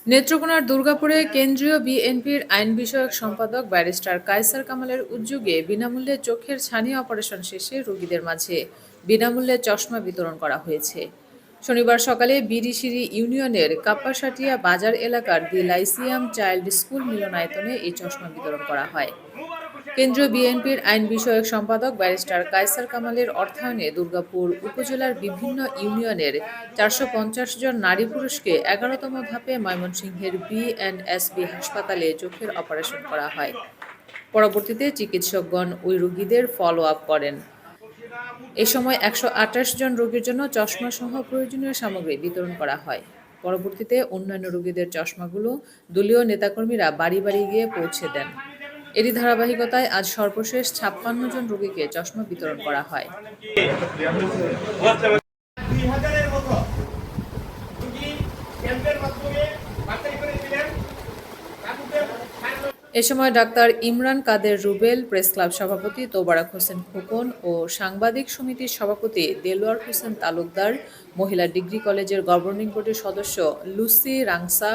নেত্রকোনার দুর্গাপুরে কেন্দ্রীয় বিএনপির আইন বিষয়ক সম্পাদক ব্যারিস্টার কায়সার কামালের উদ্যোগে বিনামূল্যে চোখের ছানি অপারেশন শেষে রোগীদের মাঝে বিনামূল্যে চশমা বিতরণ করা হয়েছে। শনিবার সকালে বিরিশিরি ইউনিয়নের কাপ্পাসাটিয়া বাজার এলাকার দি লাইসিয়াম চাইল্ড স্কুল মিলনায়তনে এই চশমা বিতরণ করা হয়। কেন্দ্রীয় বিএনপির আইন বিষয়ক সম্পাদক ব্যারিস্টার কায়সার কামালের অর্থায়নে দুর্গাপুর উপজেলার বিভিন্ন ইউনিয়নের ৪৫০ জন নারী পুরুষকে ১১তম ধাপে ময়মনসিংহের বিএনএসবি হাসপাতালে চোখের অপারেশন করা হয়। পরবর্তীতে চিকিৎসকগণ ওই রোগীদের ফলো আপ করেন। এ সময় ১২৮ জন রোগীর জন্য চশমা সহ প্রয়োজনীয় সামগ্রী বিতরণ করা হয়। পরবর্তীতে অন্যান্য রোগীদের চশমাগুলো দলীয় নেতাকর্মীরা বাড়ি বাড়ি গিয়ে পৌঁছে দেন। এরই ধারাবাহিকতায় আজ সর্বশেষ ৫৬ জন রোগীকে চশমা বিতরণ করা হয়। এ সময় ডাক্তার ইমরান কাদের রুবেল, প্রেস ক্লাব সভাপতি তোবারক হোসেন খোকন ও সাংবাদিক সমিতির সভাপতি দেলোয়ার হোসেন তালুকদার, মহিলা ডিগ্রি কলেজের গভর্নিং বোর্ডের সদস্য লুসি রাংসা,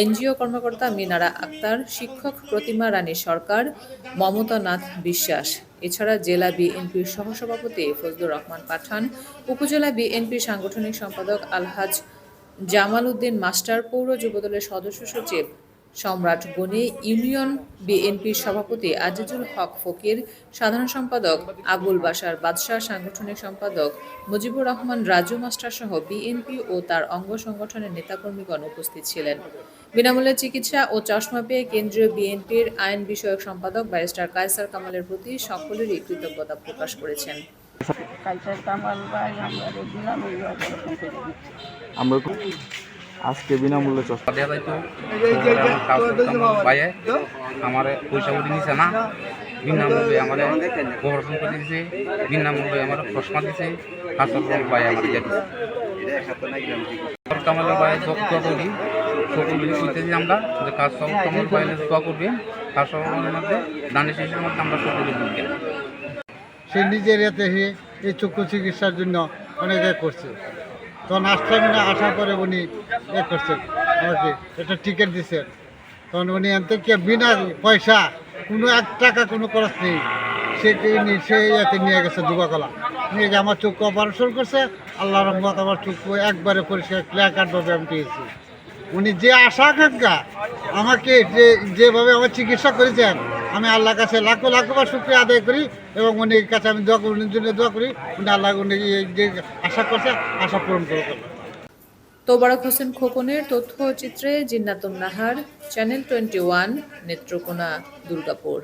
এনজিও কর্মকর্তা মিনারা আক্তার, শিক্ষক প্রতিমা রানী সরকার, মমতা নাথ বিশ্বাস, এছাড়া জেলা বিএনপির সহসভাপতি ফজলুর রহমান পাঠান, উপজেলা বিএনপির সাংগঠনিক সম্পাদক আলহাজ জামাল উদ্দিন মাস্টার, পৌর যুবদলের সদস্য সচিব সম্রাট গনি, ইউনিয়ন বিএনপির সভাপতি আজিজুল হক ফকির, সাধারণ সম্পাদক আবুল বাশার বাদশাহ, সাংগঠনিক সম্পাদক মুজিবুর রহমান রাজু মাস্টার সহ বিএনপি ও তার অঙ্গ সংগঠনের নেতাকর্মীগণ উপস্থিত ছিলেন। বিনামূল্যে চিকিৎসা ও চশমা পেয়ে কেন্দ্রীয় বিএনপির আইন বিষয়ক সম্পাদক ব্যারিস্টার কায়সার কামালের প্রতি সকলেরই কৃতজ্ঞতা প্রকাশ করেছেন। আমরা আজকে বিনামূল্যে চশমা দেওয়া যাইতো বাইরে আমার পয়সা করে নিছে না, বিনামূল্যে আমার অপারেশন করে দিয়েছে, বিনামূল্যে আমার চশমা দিয়েছে, হাসপাতাল বাইরে আমার যেতেছে কামালের বাইরে দোয়া করি, সকল শুনতেছি আমরা যে কাজ সব কামাল বাইরে দোয়া করবেন, তার সবার মধ্যে দানের শেষের মধ্যে আমরা সকলে বুঝবেন। সে নিজের এতে এই চক্ষু চিকিৎসার জন্য অনেকে করছে। তখন আশ্রমে আসার পরে উনি করছেন আমাকে একটা টিকিট দিচ্ছেন। তখন উনি এন থেকে বিনা পয়সা কোনো ১ টাকা কোনো খরচ নেই, সেই এতে নিয়ে গেছে যুবকলা নিয়ে গিয়ে আমার চক্ষু অপারেশন করছে। আল্লাহ রহমত আমার চক্ষু একবারে পরিষ্কার ক্লিয়ার কাটভাবে আমি পেয়েছি। উনি যে আশা আকাঙ্ক্ষা আমাকে যেভাবে আমার চিকিৎসা করেছেন, আমি আল্লাহর কাছে লাখো লাখবার শুকরিয়া আদায় করি এবং উনির কাছে আমি দোয়া করি, উনির জন্য দোয়া করি উনি আল্লাহ উনি যে আশা করছে আশা পূরণ করে। তোবারক হোসেন খোকনের তথ্যচিত্রে জিন্নাতুন নাহার, চ্যানেল 21, নেত্রকোনা, দুর্গাপুর।